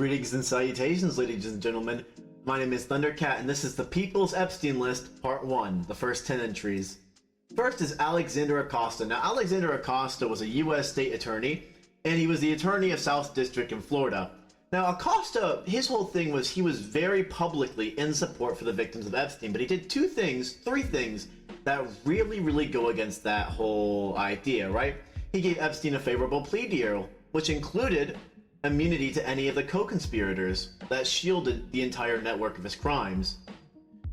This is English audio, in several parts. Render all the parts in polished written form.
Greetings and salutations, ladies and gentlemen. My name is Thundercat, and this is the People's Epstein List, Part 1, the first 10 entries. First is Alexander Acosta. Now, Alexander Acosta was a U.S. state attorney, and he was the attorney of South District in Florida. Now, Acosta, his whole thing was he was very publicly in support for the victims of Epstein, but he did three things that really go against that whole idea, right? He gave Epstein a favorable plea deal, which included immunity to any of the co-conspirators that shielded the entire network of his crimes.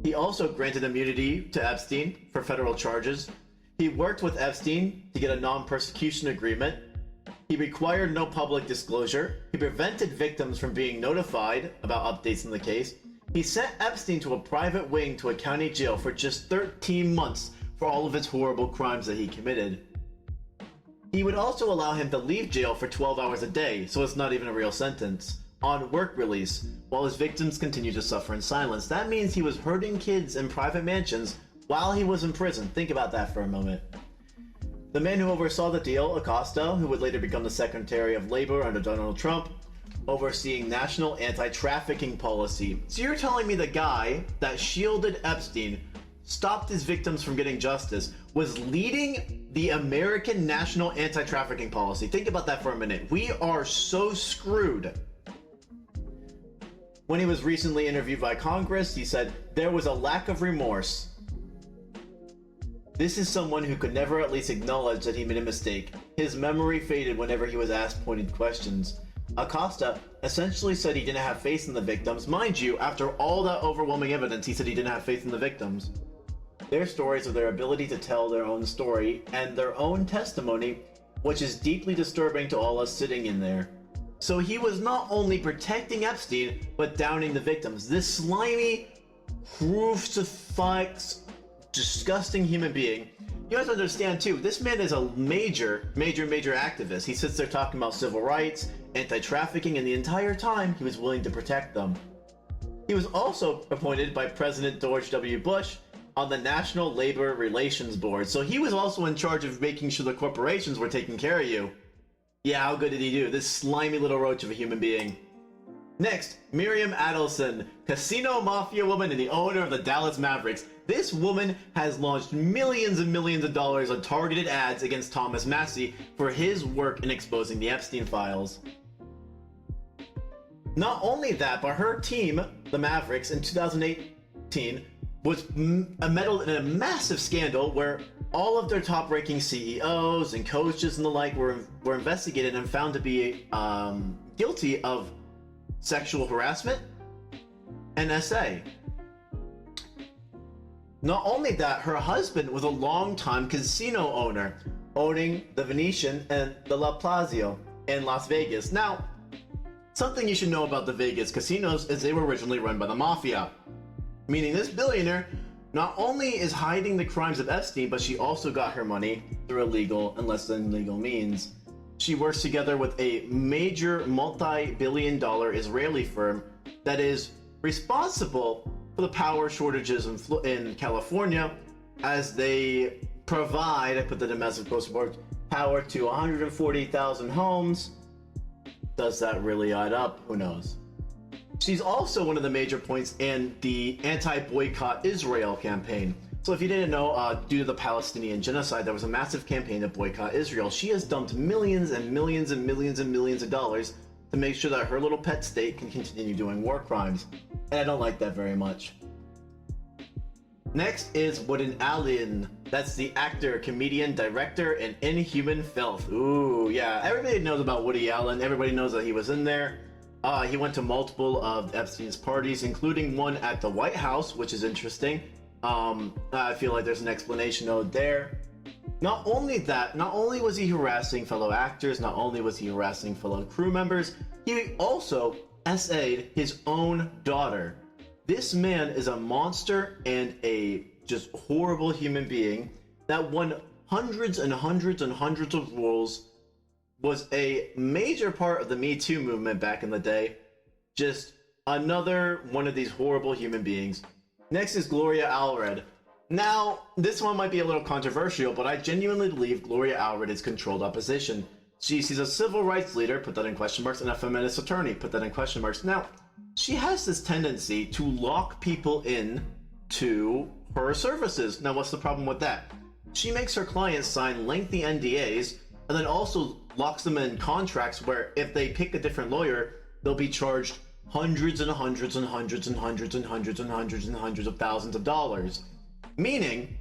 He also granted immunity to Epstein for federal charges. He worked with Epstein to get a non-persecution agreement. He required no public disclosure. He prevented victims from being notified about updates in the case. He sent Epstein to a private wing to a county jail for just 13 months for all of his horrible crimes that he committed. He would also allow him to leave jail for 12 hours a day, so it's not even a real sentence, on work release, while his victims continue to suffer in silence. That means he was hurting kids in private mansions while he was in prison. Think about that for a moment. The man who oversaw the deal, Acosta, who would later become the Secretary of Labor under Donald Trump, overseeing national anti-trafficking policy. So you're telling me the guy that shielded Epstein, stopped his victims from getting justice, was leading the American national anti-trafficking policy. Think about that for a minute. We are so screwed. When he was recently interviewed by Congress, he said there was a lack of remorse. This is someone who could never at least acknowledge that he made a mistake. His memory faded whenever he was asked pointed questions. Acosta essentially said he didn't have faith in the victims. Mind you, after all that overwhelming evidence, he said he didn't have faith in the victims. Their stories of their ability to tell their own story and their own testimony, which is deeply disturbing to all us sitting in there. So he was not only protecting Epstein, but downing the victims. This slimy, crucifix, disgusting human being. You have to understand too, this man is a major activist. He sits there talking about civil rights, anti-trafficking, and the entire time he was willing to protect them. He was also appointed by President George W. Bush on the National Labor Relations Board. So he was also in charge of making sure the corporations were taking care of you. Yeah, how good did he do? This slimy little roach of a human being. Next, Miriam Adelson, casino mafia-woman and the owner of the Dallas Mavericks. This woman has launched millions and millions of dollars on targeted ads against Thomas Massie for his work in exposing the Epstein files. Not only that, but her team, the Mavericks, in 2018, was meddled in a massive scandal where all of their top-ranking CEOs and coaches and the like were investigated and found to be guilty of sexual harassment and SA. Not only that, her husband was a long-time casino owner, owning the Venetian and the La Palazzo in Las Vegas. Now, something you should know about the Vegas casinos is they were originally run by the Mafia. Meaning this billionaire not only is hiding the crimes of Epstein, but she also got her money through illegal and less than legal means. She works together with a major multi-billion-dollar Israeli firm that is responsible for the power shortages in California, as they provide, I put the domestic post-board, power to 140,000 homes. Does that really add up? Who knows? She's also one of the major points in the anti-boycott Israel campaign. So if you didn't know, due to the Palestinian genocide, there was a massive campaign to boycott Israel. She has dumped millions and millions and millions and millions of dollars to make sure that her little pet state can continue doing war crimes. And I don't like that very much. Next is Woody Allen. That's the actor, comedian, director, and Inhuman filth. Ooh, yeah. Everybody knows about Woody Allen. Everybody knows that he was in there. He went to multiple of Epstein's parties, including one at the White House, which is interesting. I feel like there's an explanation owed there. Not only that, not only was he harassing fellow actors, not only was he harassing fellow crew members, he also SA'd his own daughter. This man is a monster and a just horrible human being that won hundreds and hundreds and hundreds of rules, was a major part of the Me Too movement back in the day. Just another one of these horrible human beings. Next is Gloria Allred. Now, this one might be a little controversial, but I genuinely believe Gloria Allred is controlled opposition. She's a civil rights leader, put that in question marks, and a feminist attorney, put that in question marks. Now, she has this tendency to lock people in to her services. Now, what's the problem with that? She makes her clients sign lengthy NDAs and then also locks them in contracts where if they pick a different lawyer, they'll be charged hundreds and hundreds and hundreds and hundreds and hundreds and hundreds and hundreds of thousands of dollars. Meaning,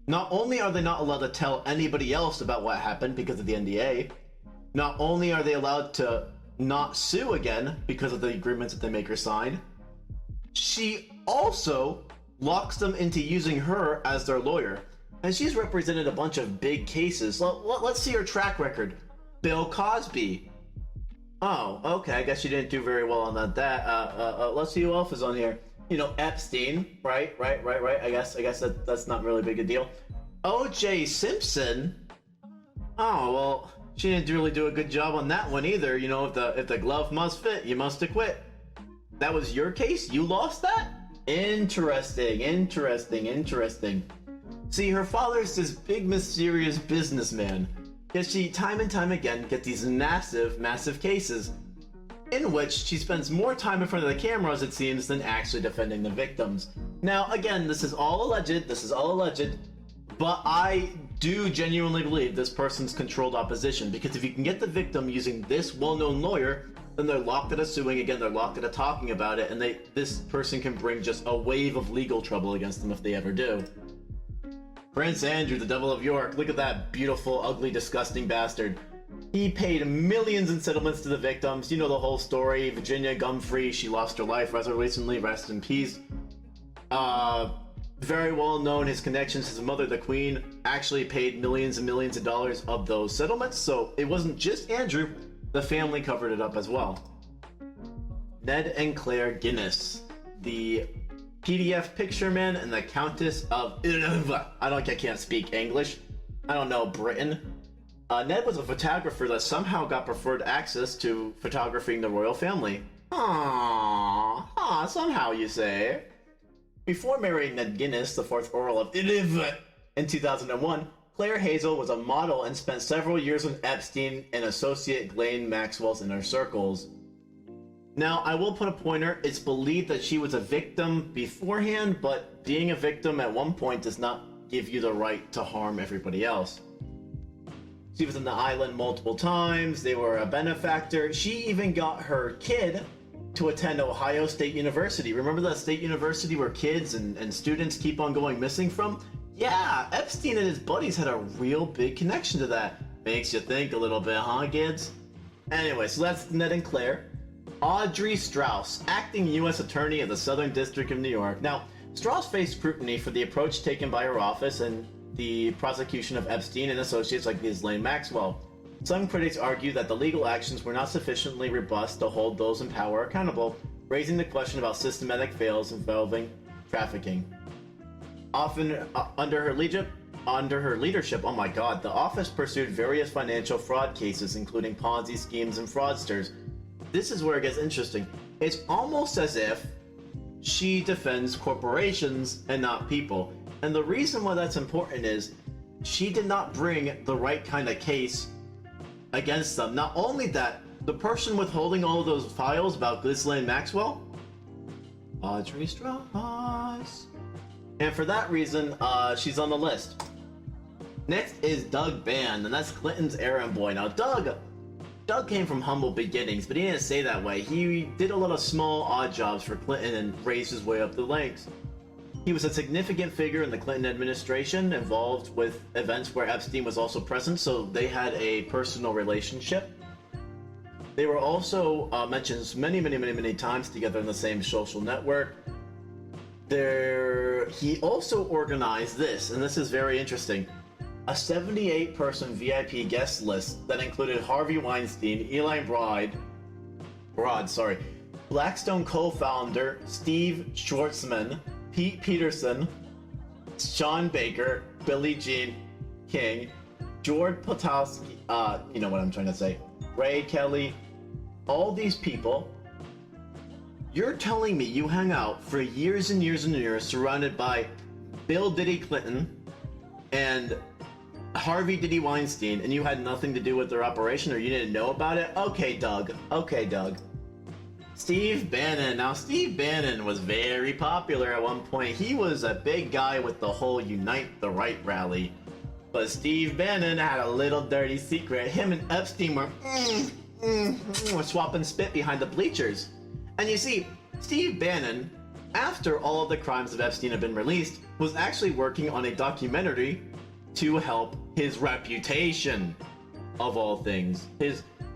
not only are they not allowed to tell anybody else about what happened because of the NDA, not only are they allowed to not sue again because of the agreements that they make her sign, she also locks them into using her as their lawyer. And she's represented a bunch of big cases. Let's see her track record. Bill Cosby. Oh, okay, I guess she didn't do very well on that. Let's see who else is on here. You know, Epstein, right? I guess that's not really big a deal. O.J. Simpson. Oh, well, she didn't really do a good job on that one either. You know, if the glove must fit, you must acquit. That was your case? You lost that? Interesting. See, her father's this big, mysterious businessman. Yet she, time and time again, gets these massive cases in which she spends more time in front of the cameras, it seems, than actually defending the victims. Now, again, this is all alleged, but I do genuinely believe this person's controlled opposition, because if you can get the victim using this well-known lawyer, then they're locked out of suing again, they're locked out of talking about it, and this person can bring just a wave of legal trouble against them if they ever do. Prince Andrew, the Devil of York, look at that beautiful, ugly, disgusting bastard. He paid millions in settlements to the victims. You know the whole story. Virginia Gumfrey, she lost her life rather recently, rest in peace. Very well known, his connections, his mother, the Queen, actually paid millions and millions of dollars of those settlements, so it wasn't just Andrew, the family covered it up as well. Ned and Clare Guinness, the PDF picture man and the Countess of Iveagh. I can't speak English. I don't know Britain. Ned was a photographer that somehow got preferred access to photographing the royal family. Somehow you say. Before marrying Ned Guinness, the 4th Earl of Iveagh, in 2001, Claire Hazel was a model and spent several years with Epstein and associate Ghislaine Maxwell's inner circles. Now, I will put a pointer. It's believed that she was a victim beforehand, but being a victim at one point does not give you the right to harm everybody else. She was on the island multiple times. They were a benefactor. She even got her kid to attend Ohio State University. Remember that state university where kids and students keep on going missing from? Yeah, Epstein and his buddies had a real big connection to that. Makes you think a little bit, huh, kids? Anyway, so that's Ned and Claire. Audrey Strauss, acting U.S. Attorney of the Southern District of New York. Now, Strauss faced scrutiny for the approach taken by her office and the prosecution of Epstein and associates like Ghislaine Maxwell. Some critics argue that the legal actions were not sufficiently robust to hold those in power accountable, raising the question about systematic fails involving trafficking. Often under her leadership, oh my god, the office pursued various financial fraud cases, including Ponzi schemes and fraudsters. This is where it gets interesting. It's almost as if she defends corporations and not people. And the reason why that's important is she did not bring the right kind of case against them. Not only that, the person withholding all of those files about Ghislaine Maxwell, Audrey Strauss. And for that reason, she's on the list. Next is Doug Bannon, and that's Clinton's errand boy. Now, Doug came from humble beginnings, but he didn't say that way. He did a lot of small, odd jobs for Clinton and raised his way up the ranks. He was a significant figure in the Clinton administration, involved with events where Epstein was also present, so they had a personal relationship. They were also mentioned many times together in the same social network. He also organized this, and this is very interesting, a 78-person VIP guest list that included Harvey Weinstein, Eli Broad, Blackstone co-founder Steve Schwarzman, Pete Peterson, Sean Baker, Billie Jean King, George Potowski, you know what I'm trying to say, Ray Kelly, all these people. You're telling me you hang out for years and years and years surrounded by Bill Diddy Clinton and Harvey Diddy Weinstein, and you had nothing to do with their operation, or you didn't know about it? Okay, Doug. Okay, Doug. Steve Bannon. Now, Steve Bannon was very popular at one point. He was a big guy with the whole Unite the Right rally. But Steve Bannon had a little dirty secret. Him and Epstein were swapping spit behind the bleachers. And you see, Steve Bannon, after all of the crimes of Epstein had been released, was actually working on a documentary to help his reputation, of all things.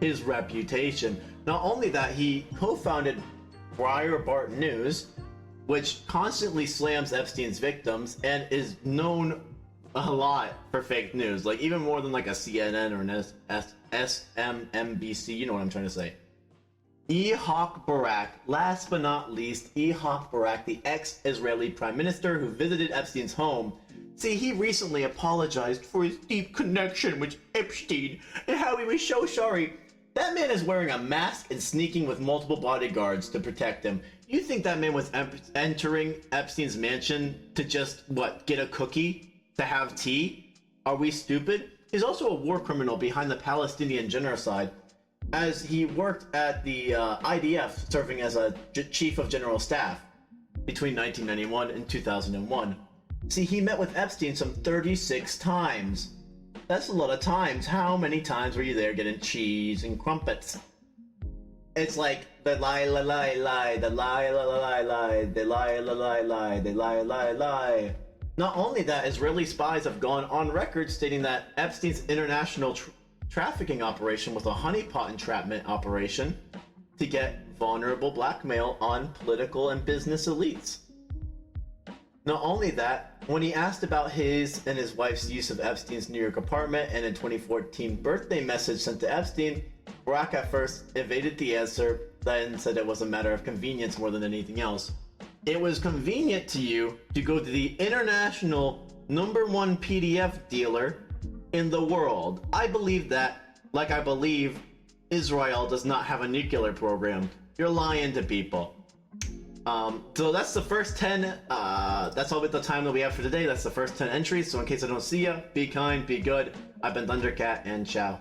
His reputation. Not only that, he co-founded Breitbart News, which constantly slams Epstein's victims and is known a lot for fake news, like even more than like a CNN or an SMNBC, you know what I'm trying to say. Ehoh Barrack, last but not least, Ehoh Barrack, the ex-Israeli prime minister who visited Epstein's home. See, he recently apologized for his deep connection with Epstein and how he was so sorry. That man is wearing a mask and sneaking with multiple bodyguards to protect him. You think that man was entering Epstein's mansion to just, what, get a cookie? To have tea? Are we stupid? He's also a war criminal behind the Palestinian genocide, as he worked at the IDF, serving as a chief of general staff between 1991 and 2001. See, he met with Epstein some 36 times. That's a lot of times. How many times were you there getting cheese and crumpets? It's like the lie, lie, lie, lie, the lie, lie, lie, lie, the lie, lie, lie, lie, the lie, lie, lie. Not only that, Israeli spies have gone on record stating that Epstein's international trafficking operation was a honeypot entrapment operation to get vulnerable blackmail on political and business elites. Not only that, when he asked about his and his wife's use of Epstein's New York apartment and a 2014 birthday message sent to Epstein, Barrack at first evaded the answer, then said it was a matter of convenience more than anything else. It was convenient to you to go to the international #1 PDF dealer in the world. I believe that, like I believe Israel does not have a nuclear program. You're lying to people. So that's the first 10, that's all the time that we have for today. That's the first 10 entries. So in case I don't see ya, be kind, be good. I've been Thundercat, and ciao.